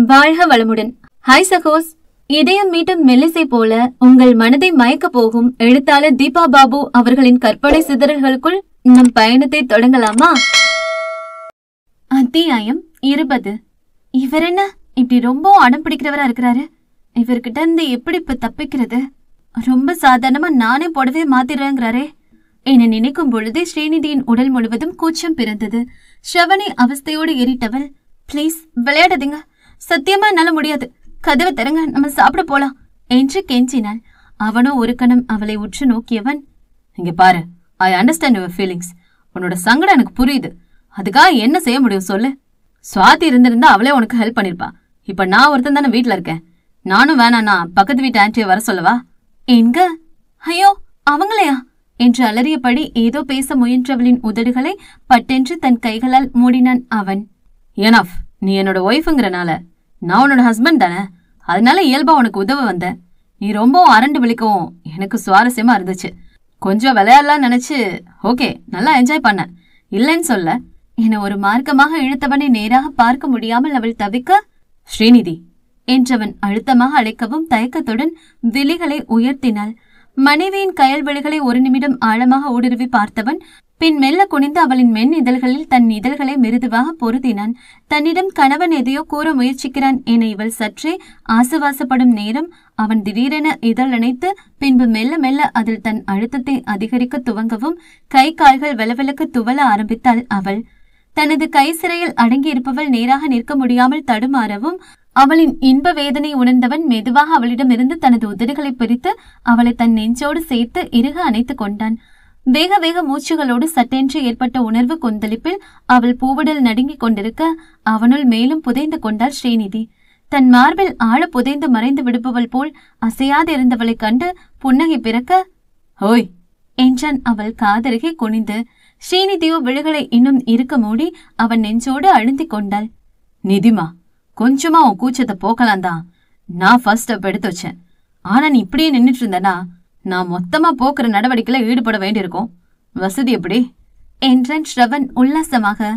வாழ்க வளமுடன். ஹாய் சகோஸ். இதயம் மீட்டும் மெல்லிசை போல உங்கள் மனதை மயக்க போகும் எழுத்தாளர் தீபா பாபு அவர்களின் கற்பனை சிதறல்களுக்குள் நம் பயணத்தை தொடங்கலாமா? அத்தியாயம் 20. இவர் என்ன இப்படி ரொம்ப அடம் பிடிக்கிறவரா இருக்கிறாரு? இவர்கிட்ட இருந்து எப்படி இப்ப தப்பிக்கிறது? ரொம்ப சாதாரணமா நானே போடவே மாத்திடுறேங்கிறாரே என நினைக்கும் பொழுதே ஸ்ரீநிதியின் உடல் முழுவதும் கூச்சம் பிறந்தது. ஸ்ரவணி அவஸ்தையோடு ஏறிட்டவள், பிளீஸ் விளையாடாதீங்க, சத்தியமா என்னால முடியாது, கதவை திறங்க, நம்ம சாப்பிட போலாம் என்று கெஞ்சினாள். அவனோ ஒரு கணம் அவளை உற்று நோக்கியவன், இங்க பாரு, ஐ அண்டர்ஸ்டாண்ட் யுவர் ஃபீலிங்ஸ். உன்னோட சங்கடம் எனக்கு புரியுது. அதுக்காக என்ன செய்ய முடியும் சொல்லு? சுவாதி இருந்திருந்தா அவளே உனக்கு ஹெல்ப் பண்ணிருப்பா. இப்ப நான் ஒருத்தன் தானே வீட்டுல இருக்கேன். நானும் வேணாண்ணா பக்கத்து வீட்டு ஆன்ட்டியை வர சொல்லவா? எங்க? ஐயோ அவங்களையா என்று அலறியபடி ஏதோ பேச முயன்றவளின் உதடுகளை பட்டென்று தன் கைகளால் மூடினான் அவன். எனஃப், நீ என்னோட ஒய்ஃபுங்கிறனால, நான் உன்னோட ஹஸ்பண்ட் தானே, அதனால இயல்பா உனக்கு உதவ வந்தேன். நீ ரொம்பவும் அரண்டு விழிக்கவும் எனக்கு சுவாரஸ்யமா இருந்துச்சு. கொஞ்சம் விளையாடலாம் நினைச்சு ஓகே, நல்லா என்ஜாய் பண்ண, இல்லைன்னு சொல்ல என ஒரு மார்க்கமாக இழுத்தவனை நேராக பார்க்க முடியாமல் அவள் தவிக்க, ஸ்ரீநிதி என்றவன் அழுத்தமாக அழைக்கவும் தயக்கத்துடன் விழிகளை உயர்த்தினாள். மனைவியின் கயல்வெளிகளை ஒரு நிமிடம் ஆழமாக ஊடுருவி பார்த்தவன் பின் மெல்ல குனிந்து அவளின் மென் இதழ்களில் தன் இதழ்களை மிருதுவாக பொருத்தினான். தன்னிடம் கணவன் எதையோ கூற முயற்சிக்கிறான் என இவள் சற்றே ஆசுவாசப்படும் நேரம் அவன் திடீரென இதழ் அணைத்து பின்பு மெல்ல மெல்ல அதில் தன் அழுத்தத்தை அதிகரிக்க துவங்கவும் கை கால்கள் வெலவெலக்க துவள ஆரம்பித்தாள் அவள். தனது கை சிறையில் அடங்கியிருப்பவள் நேராக நிற்க முடியாமல் தடுமாறவும் அவளின் இன்ப வேதனை உணர்ந்தவன் மெதுவாக அவளிடமிருந்து தனது உதடுகளை பிரித்து அவளை தன் நெஞ்சோடு சேர்த்து இறுக அணைத்துக் கொண்டான். வேக வேக மூச்சுகளோடு சட்டென்று ஏற்பட்ட உணர்வு கொந்தளிப்பில் அவள் பூவுடல் நடுங்கிக் கொண்டிருக்க அவனுள் மேலும் புதைந்து கொண்டாள் ஸ்ரீநிதி. தன் மார்பில் ஆழ புதைந்து மறைந்து விடுப்பவள் போல் அசையாதிருந்தவளைக் கண்டு புன்னகை பிறக்க, ஹோய் என்றான் அவள் காதருகே குனிந்து. ஸ்ரீநிதியோ விழுகளை இன்னும் இருக்க மூடி அவன் நெஞ்சோடு அழுந்திக் கொண்டாள். நிதிமா, கொஞ்சமா உன் கூச்சத்தை போக்கலாம் தான் நான் ஃபர்ஸ்ட் ஸ்டெப் எடுத்து வச்சேன். ஆனா நீ இப்படியே நின்றுட்டு இருந்தனா நான் மொத்தமா போக்குற நடவடிக்கையில ஈடுபட வேண்டியிருக்கும். வசதி எப்படி என்றான் ஸ்ரவன் உல்லாசமாக.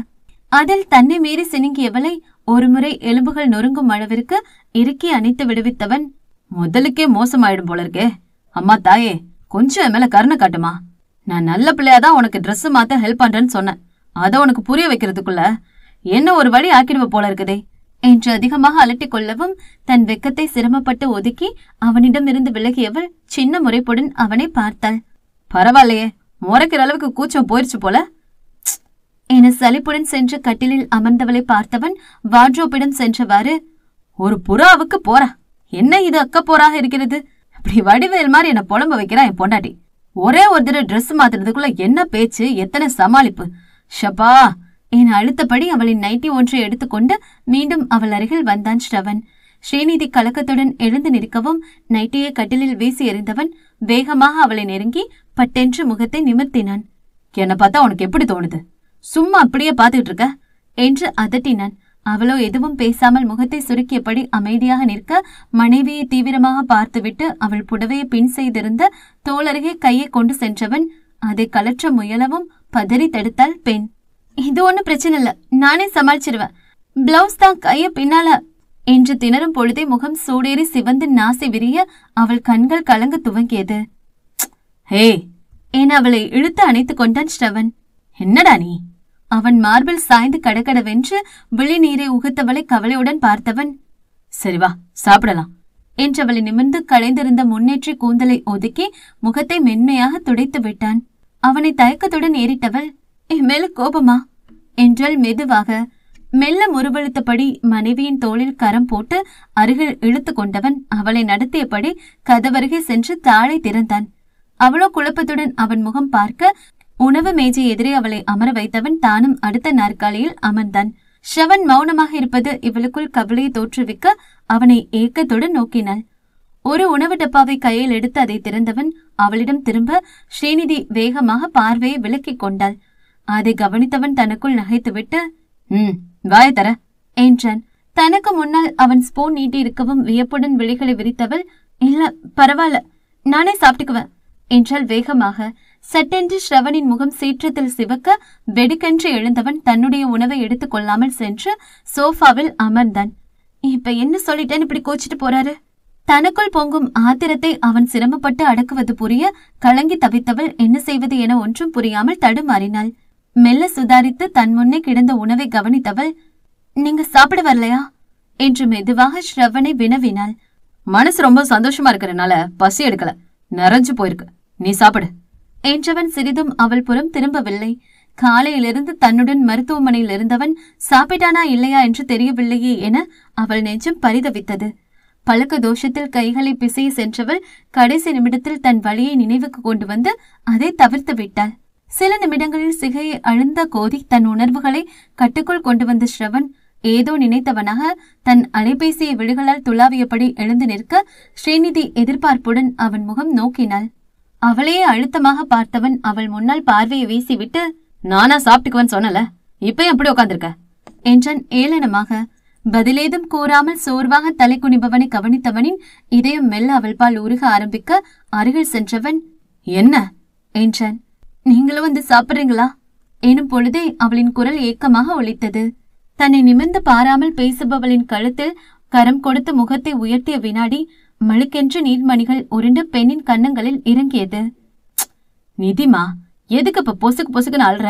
அதில் தன்னை மீறி சினுங்கியவளை ஒருமுறை எலும்புகள் நொறுங்கும் அளவிற்கு இறுக்கி அணைத்து விடுவித்தவன், முதலுக்கே மோசமாயிடும் போல இருக்கே. அம்மா தாயே, கொஞ்சம் என் மேல கருணை காட்டுமா. நான் நல்ல பிள்ளையாதான் உனக்கு ட்ரெஸ் மாத்த ஹெல்ப் பண்றேன்னு சொன்னேன். அதை உனக்கு புரிய வைக்கிறதுக்குள்ள என்ன ஒரு வழி ஆக்கிடுவ போல இருக்குதே என்று அதிகமாக அலட்டிக் கொள்ளவும் தன் வெக்கத்தை சிரமப்பட்டு ஒதுக்கி அவனிடம் இருந்து விலகியவள் சின்ன முறைப்புடன் அவனை பார்த்தாள். பரவாயில்லையே, முறைக்கிற அளவுக்கு கூச்சம் போயிருச்சு போல என சலிப்புடன் சென்று கட்டிலில் அமர்ந்தவளை பார்த்தவன் வார்ட்ரோப்பிடம் சென்றவாறு, ஒரு புறாவுக்கு போறா, என்ன இது அக்க போராக இருக்கிறது? இப்படி வடிவேல் மாதிரி என்ன புலம்ப வைக்கிறா என் பொண்டாட்டி. ஒரே ஒரு தடவை ட்ரெஸ் மாத்துறதுக்குள்ள என்ன பேச்சு, எத்தனை சமாளிப்பு. ஷப்பா என அழுத்தபடி அவளின் நைட்டி ஒன்றை எடுத்துக்கொண்டு மீண்டும் அவள் அருகில் வந்தான் ஸ்ரவன். ஸ்ரீநிதி கலக்கத்துடன் எழுந்து நிற்கவும் நைட்டியை கட்டிலில் வீசி எறிந்தவன் வேகமாக அவளை நெருங்கி பட்டென்று முகத்தை நிமிர்த்தினான். என்ன பார்த்தா உனக்கு எப்படி தோணுது? சும்மா அப்படியே பாத்துக்கிட்டு இருக்க என்று அதட்டினான். அவளோ எதுவும் பேசாமல் முகத்தை சுருக்கியபடி அமைதியாக நிற்க மனைவியை தீவிரமாக பார்த்துவிட்டு அவள் புடவையை பின் செய்திருந்த தோளருகே கையை கொண்டு சென்றவன் அதை கலற்ற முயலவும் பதறி தடுத்தாள் பெண். இது ஒன்னும் பிரச்சனை இல்ல, நானே சமாளிச்சிருவேன், பிளவுஸ் தான் கைய பின்னால என்று திணறும் பொழுதே முகம் சூடேறி சிவந்து நாசி விரிய அவள் கண்கள் கலங்க துவங்கியது. ஹே என அவளை இழுத்து அணைத்துக் கொண்டான் ஸ்ரவன். என்னடா நீ? அவன் மார்பில் சாய்ந்து கடகடவென்று விழி நீரை உகுத்தவளை கவலையுடன் பார்த்தவன், சரி வா சாப்பிடலாம் என்றவளை நிமிர்ந்து களைந்திருந்த முன்னேற்றி கூந்தலை ஒதுக்கி முகத்தை மென்மையாக துடைத்து விட்டான். அவனை தயக்கத்துடன் ஏறிட்டவள், என் மேல கோபமா என்றால் மெதுவாக. மெல்ல முறுவழுத்தபடி மனைவியின் தோளில் கரம் போட்டு அருகில் இழுத்து கொண்டவன் அவளை நடத்தியபடி கதவருகே சென்று தாளை திறந்தான். அவளோ குழப்பத்துடன் அவன் முகம் பார்க்க உணவு மேஜை எதிரே அவளை அமர வைத்தவன் தானும் அடுத்த நாற்காலியில் அமர்ந்தான். ஸ்ரவன் மௌனமாக இருப்பது இவளுக்குள் கவலையை தோற்றுவிக்க அவனை ஏக்கத்துடன் நோக்கினாள். ஒரு உணவு டப்பாவை கையில் எடுத்து அதை திறந்தவன் அவளிடம் திரும்ப ஸ்ரீநிதி வேகமாக பார்வையை விலக்கிக் கொண்டாள். அதை கவனித்தவன் தனக்குள் நகைத்துவிட்டு, வாய தர என்றான். தனக்கு முன்னால் அவன் ஸ்பூன் நீட்டி இருக்கவும் வியப்புடன் விழிகளை விரித்தவள், இல்ல பரவாயில்ல, நானே சாப்பிட்டுக்குவேன் என்றாள் வேகமாக. சட்டென்று ஸ்ரவனின் முகம் சீற்றத்தில் சிவக்க வெடுக்கென்று எழுந்தவன் தன்னுடைய உணவை எடுத்துக் கொள்ளாமல் சென்று சோஃபாவில் அமர்ந்தான். இப்ப என்ன சொல்லிட்டேன்னு இப்படி கோச்சிட்டு போறாரு? தனக்குள் பொங்கும் ஆத்திரத்தை அவன் சிரமப்பட்டு அடக்குவது புரிய கலங்கி தவித்தவள் என்ன செய்வது என ஒன்றும் புரியாமல் தடுமாறினாள். மெல்ல சுதாரித்து தன் முன்னே கிடந்த உணவை கவனித்தவள், நீங்க சாப்பிட வரலையா என்று மெதுவாக ஸ்ரவனை வினவினாள். மனசு ரொம்ப சந்தோஷமா இருக்கிறனால பசி எடுக்கல, நிறைஞ்சு போயிருக்கு, நீ சாப்பிடு என்றவன் சிறிதும் அவள் புறம் திரும்பவில்லை. காலையிலிருந்து தன்னுடன் மருத்துவமனையில் இருந்தவன் சாப்பிட்டானா இல்லையா என்று தெரியவில்லையே என அவள் நெஞ்சம் பரிதவித்தது. பழக்க தோஷத்தில் கைகளை பிசைய சென்றவள் கடைசி நிமிடத்தில் தன் வழியை நினைவுக்கு கொண்டு வந்து அதை தவிர்த்து விட்டாள். சில நிமிடங்களில் சிகையை அழுந்த கோதி தன் உணர்வுகளை கட்டுக்குள் கொண்டு வந்த ஸ்ரவன் ஏதோ நினைத்தவனாக தன் அலைபேசியை விழிகளால் துளாவியபடி எழுந்து நிற்க ஸ்ரீநிதி எதிர்பார்ப்புடன் அவன் முகம் நோக்கினாள். அவளையே அழுத்தமாக பார்த்தவன் அவள் முன்னால் பார்வையை வீசிவிட்டு, நானா சாப்பிட்டுக்குவன் சொன்னல, இப்ப எப்படி உட்காந்துருக்க என்றான் ஏளனமாக. பதிலேதும் கூறாமல் சோர்வாக தலை குனிபவனை கவனித்தவனின் இதயம் மெல்ல அவள் பால் உருக ஆரம்பிக்க அருகில் சென்றவன், என்ன என்றான். நீங்களும் வந்து சாப்பிடுறீங்களா எனும் பொழுதே அவளின் குரல் ஏக்கமாக ஒலித்தது. தன்னை நிமிர்ந்து பாராமல் பேசுபவளின் கழுத்தில் கரம் கொடுத்து முகத்தை உயர்த்திய வினாடி மழுக்கென்று நீர்மணிகள் உருண்டு பெண்ணின் கன்னங்களில் இறங்கியது. நிதிமா, எதுக்கு இப்ப பொசுக்கு பொசுக்குன்னு அல்ற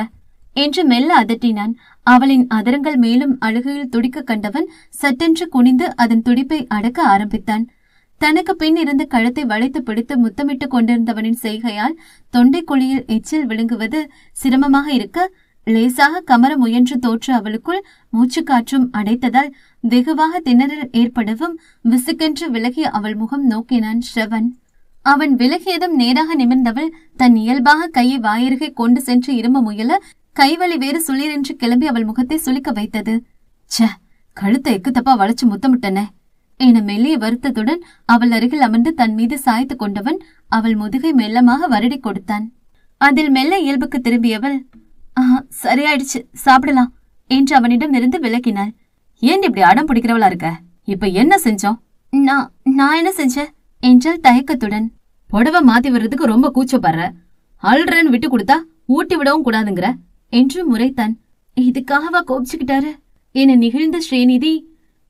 என்று மெல்ல அதட்டினான். அவளின் அதரங்கள் மேலும் அழுகையில் துடிக்க கண்டவன் சட்டென்று குனிந்து அதன் துடிப்பை அடக்க ஆரம்பித்தான். தனக்கு பின் இருந்த கழுத்தை வளைத்து பிடித்து முத்தமிட்டுக் கொண்டிருந்தவனின் செய்கையால் தொண்டை குழியில் எச்சில் விழுங்குவது சிரமமாக இருக்க லேசாக கமர முயன்று தோற்று அவளுக்குள் மூச்சுக்காற்றும் அடைத்ததால் வெகுவாக திணறல் ஏற்படவும் விசுக்கென்று விலகி அவள் முகம் நோக்கினான் ஸ்ரவன். அவன் விலகியதும் நேராக நிமிர்ந்தவள் தன் இயல்பாக கையை வாயருகே கொண்டு சென்று இரும முயல கைவழி வேறு சுளிரென்று கிளம்பி அவள் முகத்தை சுளிக்க வைத்தது. ச, கழுத்தை எக்கு தப்பா வளைச்சு முத்தமிட்டனே என மெல்லிய வருத்தத்துடன் அவள் அருகில் அமர்ந்து தன் மீது சாய்த்து கொண்டவன் அவள் முதுகை மெல்லமாக வருடி கொடுத்தான். அதில் மெல்ல இயல்புக்கு திரும்பியவள், சரியாயிடுச்சு, சாப்பிடலாம் என்று அவனிடம் இருந்து விலகினாள். ஏன் இப்படி அடம் பிடிக்கிறவளா இருக்க? இப்ப என்ன செஞ்சோம்? நான் என்ன செஞ்சேன் என்றால் தயக்கத்துடன். புடவை மாத்தி வர்றதுக்கு ரொம்ப கூச்சப்படுற, அல்றன்னு விட்டு கொடுத்தா ஊட்டி விடவும் கூடாதுங்கிற என்று முறைத்தான். இதுக்காகவா கோபிச்சுக்கிட்டாரு என நிகழ்ந்த ஸ்ரீநிதி,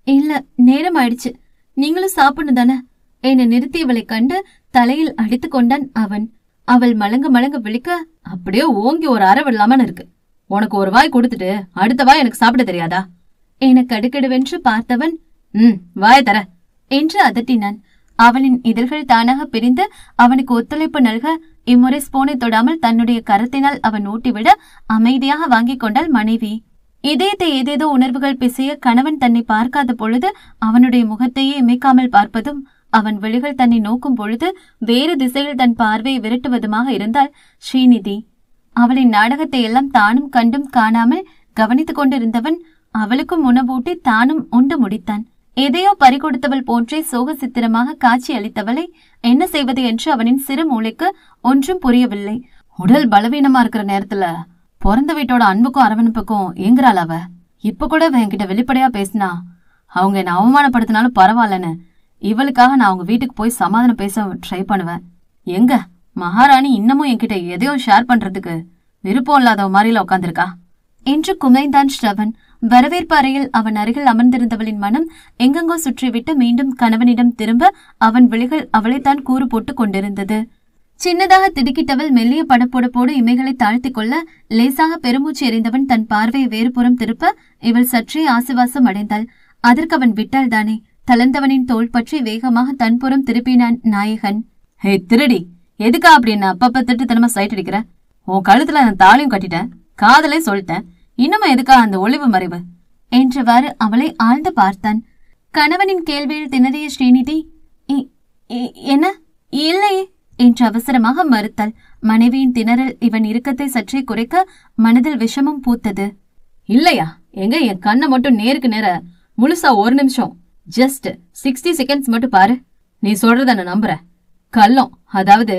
இல்ல நேரம் ஆயிடுச்சு, நீங்களும் சாப்பிடணும் தானே என நிறுத்தியவளை கண்டு தலையில் அடித்து கொண்டான் அவன். அவள் மலங்க மலங்க விழிக்க, அப்படியே ஓங்கி ஒரு அரை விடலாமன்னு இருக்கு, உனக்கு ஒரு வாய் கொடுத்துட்டு அடுத்த வாய் எனக்கு சாப்பிட தெரியாதா என கடுக்கடுவென்று பார்த்தவன், வாய தர என்று அதட்டினான். அவளின் இதழ்கள் தானாக பிரிந்து அவனுக்கு ஒத்துழைப்பு நல்க இம்முறை ஸ்பூனை தொடாமல் தன்னுடைய கரத்தினால் அவன் ஊட்டிவிட அமைதியாக வாங்கிக் கொண்டாள் மனைவி. இதயத்தை ஏதேதோ உணர்வுகள் பிசைய கணவன் தன்னை பார்க்காத பொழுது அவனுடைய முகத்தையே இமைக்காமல் பார்ப்பதும் அவன் விழிகள் தன்னை நோக்கும் பொழுது வேறு திசையில் தன் பார்வையை விரட்டுவதுமாக இருந்தாள் ஸ்ரீநிதி. அவளின் நாடகத்தை எல்லாம் தானும் கண்டும் காணாமல் கவனித்துக் கொண்டிருந்தவன் அவளுக்கும் உணவூட்டி தானும் உண்டு முடித்தான். எதையோ பறிகொடுத்தவள் போன்றே சோக சித்திரமாக காட்சி அளித்தவளை என்ன செய்வது என்று அவனின் சிறு மூளைக்கு ஒன்றும் புரியவில்லை. உடல் பலவீனமா இருக்கிற நேரத்துல பிறந்த வீட்டோட அன்புக்கும் அரவணைப்புக்கும் ஏங்குறாள் அவ. இப்ப கூட என்கிட்ட வெளிப்படையா பேசினா அவங்க என்ன அவமானப்படுத்தினாலும் பரவாயில்லன்னு இவளுக்காக நான் அவங்க வீட்டுக்கு போய் சமாதானம் பேச ட்ரை பண்ணுவேன். எங்க மகாராணி இன்னமும் என்கிட்ட எதையும் ஷேர் பண்றதுக்கு விருப்பம் இல்லாத மாதிரில உட்காந்துருக்கா என்று குமைந்தான் ஸ்ரவன். வரவேற்பு அறையில் அவன் அருகில் அமர்ந்திருந்தவளின் மனம் எங்கெங்கோ சுற்றிவிட்டு மீண்டும் கணவனிடம் திரும்ப அவன் விழிகள் அவளைத்தான் கூறு போட்டு கொண்டிருந்தது. சின்னதாக திடுக்கிட்டவள் மெல்லிய படப்பொடப்போடு இமைகளை தாழ்த்திக் கொள்ள லேசாக பெருமூச்சு எறிந்தவன் தன் பார்வையை வேறுபுறம் திருப்ப இவள் சற்றே ஆசுவாசம் அடைந்தாள். அதற்கு அவன் விட்டால் தானே. தளர்ந்தவனின் தோள் பற்றி வேகமாக தன்புறம் திருப்பினான் நாயகன். ஹே திருடி, எதுக்கா அப்படின்னு அப்பப்ப திட்டுத்தனமா சைட் அடிக்கிற? உன் கழுத்துல நான் தாலியும் கட்டிட்டேன், காதலே சொல்லிட்டேன், இன்னுமா எதுக்கா அந்த ஒளிவு மறைவு என்றவாறு அவளை ஆழ்ந்து பார்த்தான். கணவனின் கேள்வியில் திணறிய ஸ்ரீநிதி, என்ன இல்லையே என்று அவசரமாக மறுத்தாள். மனைவியின் திணறல் இவன் இறுக்கத்தை சற்றே குறைக்க மனதில் விஷமும் பூத்தது. இல்லையா? எங்க என் கண்ணை மட்டும் நேருக்கு நேர முழுசா ஒரு நிமிஷம், ஜஸ்ட் 60 செகண்ட்ஸ் மட்டும் பாரு. நீ சொல்றத நான் நம்புறேன். கள்ளம், அதாவது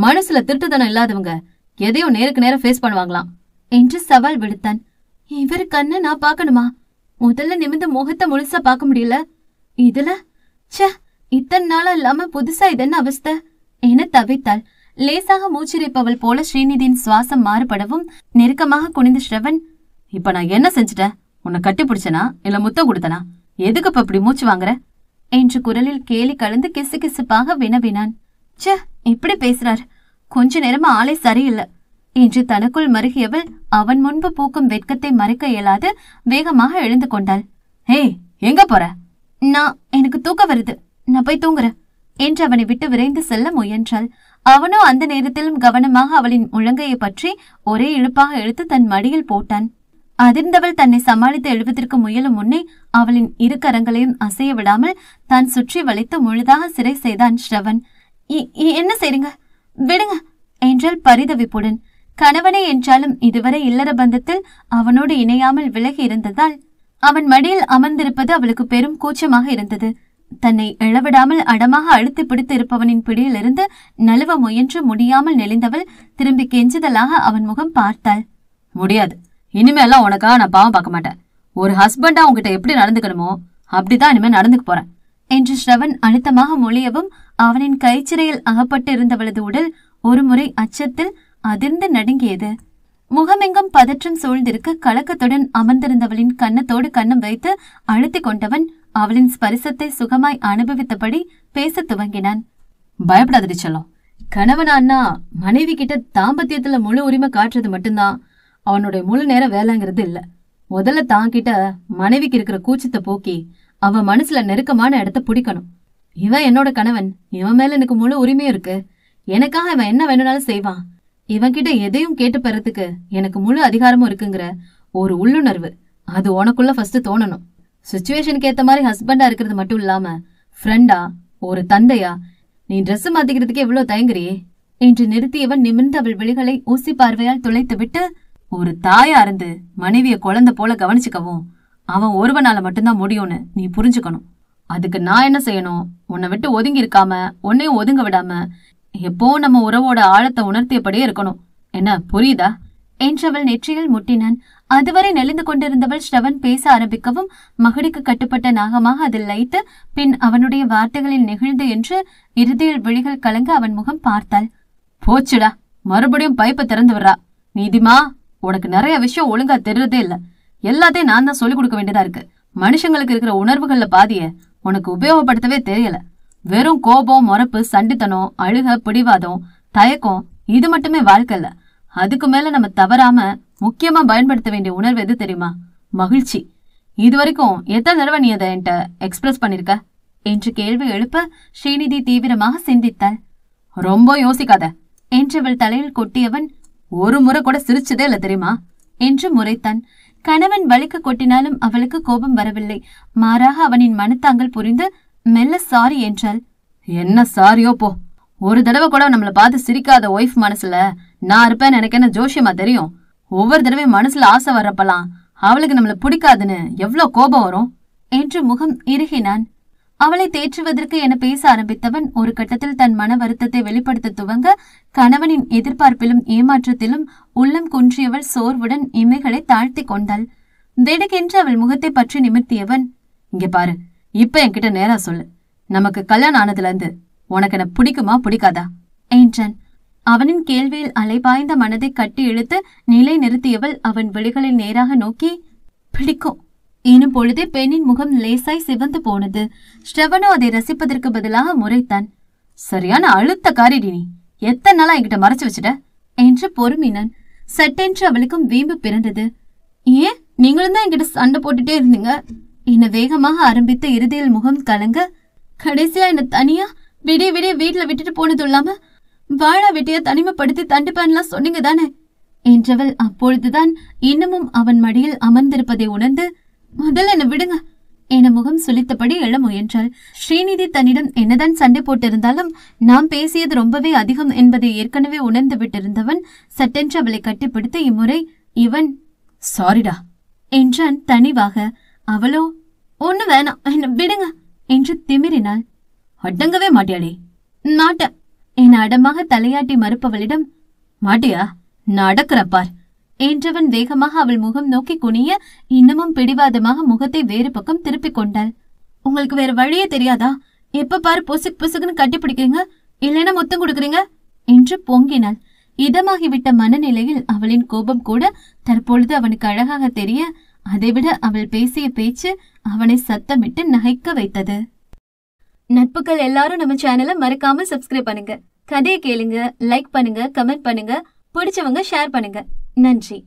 மனசுல திருட்டுத்தனம் இல்லாதவங்க எதையும் நேருக்கு நேரம் ஃபேஸ் பண்ணுவாங்களாம் என்று சவால் விடுத்தான். இவரு கண்ண நான் பாக்கணுமா? முதல்ல நிமிர்ந்த முகத்தை முழுசா பாக்க முடியல, இதுல ச இத்தனை நாளா இல்லாம புதுசா இதென்ன அவஸ்தை என தவித்தாள். லேசாக மூச்சிரைப்பவள் போல ஸ்ரீநிதியின் சுவாசம் மாறுபடவும் நெருக்கமாக குனிந்த ஸ்ரவன், இப்ப நான் என்ன செஞ்சுட்டேன்? உன்னை கட்டி பிடிச்சனா இல்ல முத்தம் கொடுத்தனா எதுக்கு இப்ப இப்படி மூச்சு வாங்குற என்று குரலில் கேலி கலந்து கிசுகிசுப்பாக வினவினான். ச்சே, இப்படி பேசுறார், கொஞ்ச நேரமா ஆளே சரியில்லை என்று தனக்குள் மருகியவள் அவன் முன்பு பூக்கும் வெட்கத்தை மறைக்க இயலாது வேகமாக எழுந்து கொண்டாள். ஹே, எங்க போற? எனக்கு தூக்கம் வருது, நான் போய் தூங்குறேன் என்று அவனை விட்டு விரைந்து செல்ல முயன்றாள். அவனோ அந்த நேரத்திலும் கவனமாக அவளின் முழங்கையை பற்றி ஒரே இழுப்பாக இழுத்து தன் மடியில் போட்டான். அதிர்ந்தவள் தன்னை சமாளித்து எழுவதற்கு முயலும் முன்னே அவளின் இரு கரங்களையும் அசைய விடாமல் தான் சுற்றி வளைத்து முழுதாக சிறை செய்தான் ஸ்ரவன். என்ன செய்றீங்க, விடுங்க என்றாள் பரிதவிப்புடன். கணவனே என்றாலும் இதுவரை இல்லற பந்தத்தில் அவனோடு இணையாமல் விலகி இருந்ததால் அவன் மடியில் அமர்ந்திருப்பது அவளுக்கு பெரும் கூச்சமாக இருந்தது. தன்னை எழவிடாமல் அடமாக அழுத்தி பிடித்து இருப்பவனின் பிடியிலிருந்து நழுவ முயன்று முடியாமல் நெளிந்தவள் திரும்பி கெஞ்சுதலாக அவன் முகம் பார்த்தாள். முடியாது, இனிமேலாம் உனக்காக நான் பாவம் பார்க்க மாட்டேன். ஒரு ஹஸ்பண்டா உங்ககிட்ட எப்படி நடந்துக்கணுமோ அப்படிதான் இனிமே நடந்துக்க போறேன் என்று ஸ்ரவன் அழுத்தமாக மொழியவும் அவனின் கைச்சிறையில் அகப்பட்டு இருந்தவளது உடல் ஒருமுறை அச்சத்தில் அதிர்ந்து நடுங்கியது. முகமெங்கும் பதற்றம் சூழ்ந்திருக்க கலக்கத்துடன் அமர்ந்திருந்தவளின் கன்னத்தோடு கன்னம் வைத்து அழுத்தி கொண்டவன் அவளின் ஸ்பரிசத்தை சுகமாய் அனுபவித்தபடி பேச துவங்கினான். பயப்படாதடி செல்லம், கணவனான்னா மனைவி கிட்ட தாம்பத்தியத்துல முழு உரிமை காட்டுறது மட்டும்தான் அவனுடைய முழு நேர வேலைங்கிறது இல்ல. முதல்ல தாங்கிட்ட மனைவிக்கு இருக்கிற கூச்சத்தை போக்கி அவன் மனசுல நெருக்கமான இடத்த பிடிக்கணும். இவன் என்னோட கணவன், இவன் மேல எனக்கு முழு உரிமையும் இருக்கு. எனக்காக இவன் என்ன வேணும்னாலும் செய்வான். இவன்கிட்ட எதையும் கேட்டு பெறத்துக்கு எனக்கு முழு அதிகாரமும் இருக்குங்கிற ஒரு உள்ளுணர்வு அது உனக்குள்ள ஃபர்ஸ்ட் தோணணும். சிச்சுவேஷனுக்கு ஏத்த மாதிரி ஹஸ்பண்டா இருக்கிறது மட்டும் இல்லாம ஃப்ரெண்டா, ஒரு தந்தையா, நீ ட்ரெஸ் மாத்திக்கிறதுக்கு எவ்வளவு தயங்குறியே என்று நிறுத்தியவன் நிமிர்ந்து அவள் விழிகளை ஊசி பார்வையால் துளைத்து விட்டு, ஒரு தாயா இருந்து மனைவிய குழந்தை போல கவனிச்சுக்கவும் அவன் ஒருவனால மட்டும்தான் முடியும்னு நீ புரிஞ்சுக்கணும். அதுக்கு நான் என்ன செய்யணும்? உன்னை விட்டு ஒதுங்கி இருக்காம உன்னையும் ஒதுங்க விடாம எப்போ நம்ம உறவோட ஆழத்தை உணர்த்தியபடியே இருக்கணும். என்ன புரியுதா என்றவள் நெற்றியில் முட்டினான். அதுவரை நெளிந்து கொண்டிருந்தவள் ஸ்ரவன் பேச ஆரம்பிக்கவும் மகுடிக்கு கட்டுப்பட்ட நாகமாக அதில் லைத்து பின் அவனுடைய வார்த்தைகளில் நெகிழ்ந்து என்று இறுதியில் விழிகள் கலங்க அவன் முகம் பார்த்தாள். போச்சுடா, மறுபடியும் பைப்பை திறந்து விடுறா. நீதிமா, உனக்கு நிறைய விஷயம் ஒழுங்கா தெரிறதே இல்ல. எல்லாத்தையும் நான் தான் சொல்லிக் கொடுக்க வேண்டியதா இருக்கு. மனுஷங்களுக்கு இருக்கிற உணர்வுகள்ல பாதிய உனக்கு உபயோகப்படுத்தவே தெரியல. வெறும் கோபம், மொறப்பு, சண்டித்தனம், அழுக, பிடிவாதம், தயக்கம், இது மட்டுமே வாழ்க்கை இல்ல. அதுக்கு மேல நம்ம தவறாம முக்கியமா பயன்படுத்த வேண்டிய உணர்வு எது தெரியுமா? மகிழ்ச்சி. இது வரைக்கும் எத்தனை தடவை நீ அதை என்கிட்ட எக்ஸ்பிரஸ் பண்ணிருக்க என்று கேள்வி எழுப்ப ஸ்ரீநிதி தீவிரமாக சிந்தித்தாள். ரொம்ப யோசிக்காத என்றவள் தலையில் கொட்டியவன், ஒரு முறை கூட சிரிச்சதே இல்ல தெரியுமா என்று முறைத்தான். கணவன் வலிக்கு கொட்டினாலும் அவளுக்கு கோபம் வரவில்லை. மாறாக அவனின் மனத்தாங்கள் புரிந்து மெல்ல சாரி என்றாள். என்ன சாரியோ போ. ஒரு தடவை கூட நம்மள பார்த்து சிரிக்காத ஒய்ஃப் மனசுல நான் இருப்பேன்னு எனக்கு என்ன ஜோஷியமா தெரியும்? ஒவ்வொரு தடவையும் மனசுல ஆசை வர்றப்பலாம் அவளுக்கு நம்மள பிடிக்காதுன்னு எவ்வளவு கோபம் வரும் என்று முகம் இறுகினான். அவளை தேற்றுவதற்கு என பேச ஆரம்பித்தவன் ஒரு கட்டத்தில் தன் மன வருத்தத்தை வெளிப்படுத்த துவங்க கணவனின் எதிர்பார்ப்பிலும் ஏமாற்றத்திலும் உள்ளம் குன்றியவள் சோர்வுடன் இமைகளை தாழ்த்தி கொண்டாள். திடுக்கென்று அவள் முகத்தை பற்றி நிமிர்த்தியவன், இங்க பாரு, இப்ப என்கிட்ட நேரா சொல்லு, நமக்கு கல்யாணம் ஆனதுல இருந்து உனக்கு என்ன பிடிக்குமா பிடிக்காதா என்றான். அவனின் கேள்வியில் அலைபாய்ந்த மனதை கட்டி இழுத்து நிலை நிறுத்தியவள் அவன் விழிகளில் நேராக நோக்கி, பிடிக்கும் எனும் பொழுதே பெண்ணின் முகம் லேசாய் சிவந்து போனது. ஸ்ரவனோ அதை ரசிப்பதற்கு பதிலாக முறைத்தான். சரியான அழுத்த காரிடி, நீ எத்தனை நாளா என்கிட்ட மறைச்சு வச்சுட்ட என்று பொறுமினான். சட்டென்று அவளுக்கும் வீம்பு பிறந்தது. ஏன் நீங்களும் தான் என்கிட்ட சண்டை போட்டுட்டே இருந்தீங்க என்ன வேகமாக ஆரம்பித்த இறுதியில் முகம் கலங்க, கடைசியா என்ன தனியா விடிய விடிய வீட்டுல விட்டுட்டு போனது இல்லாம வாழா வெட்டியா தனிமைப்படுத்தி தண்டுப்பான்லாம் சொன்னீங்க தானே என்றவள் அப்பொழுதுதான் இன்னமும் அவன் மடியில் அமர்ந்திருப்பதை உணர்ந்து, முதல்ல என்ன விடுங்க என முகம் சுளித்தபடி எழ முயன்றாள். ஸ்ரீநிதி தன்னிடம் என்னதான் சண்டை போட்டிருந்தாலும் நாம் பேசியது ரொம்பவே அதிகம் என்பதை ஏற்கனவே உணர்ந்து விட்டிருந்தவன் சட்டென்று அவளை கட்டிப்பிடித்து இம்முறை இவன் சாரிடா என்றான் தனிவாக. அவளோ ஒண்ணு வேணாம், என்ன விடுங்க என்று திமிரினாள். அடங்கவே மாட்டியாளே. மாட்ட என அடமாக தலையாட்டி மறுப்பவளிடம், மாட்டியா, நான் அடக்குறப்பார் என்றவன் வேகமாக அவள் முகம் நோக்கி குனிய இன்னமும் பிடிவாதமாக முகத்தை வேறு பக்கம் திருப்பிக் கொண்டாள். உங்களுக்கு வேற வழியே தெரியாதா? எப்ப பாரு பொசுக்கு பொசுக்குன்னு கட்டி பிடிக்கிறீங்க, இல்லைன்னா முத்தம் கொடுக்குறீங்க என்று பொங்கினாள். இதமாகிவிட்ட மனநிலையில் அவளின் கோபம் கூட தற்பொழுது அவனுக்கு அழகாக தெரிய அதைவிட அவள் பேசிய பேச்சு அவனை சத்தமிட்டு நகைக்க வைத்தது. நட்புகள் எல்லாரும் நம்ம சேனலை மறக்காம சப்ஸ்கிரைப் பண்ணுங்க. கதையை கேளுங்க, லைக் பண்ணுங்க, கமெண்ட் பண்ணுங்க, பிடிச்சவங்க ஷேர் பண்ணுங்க. நன்றி.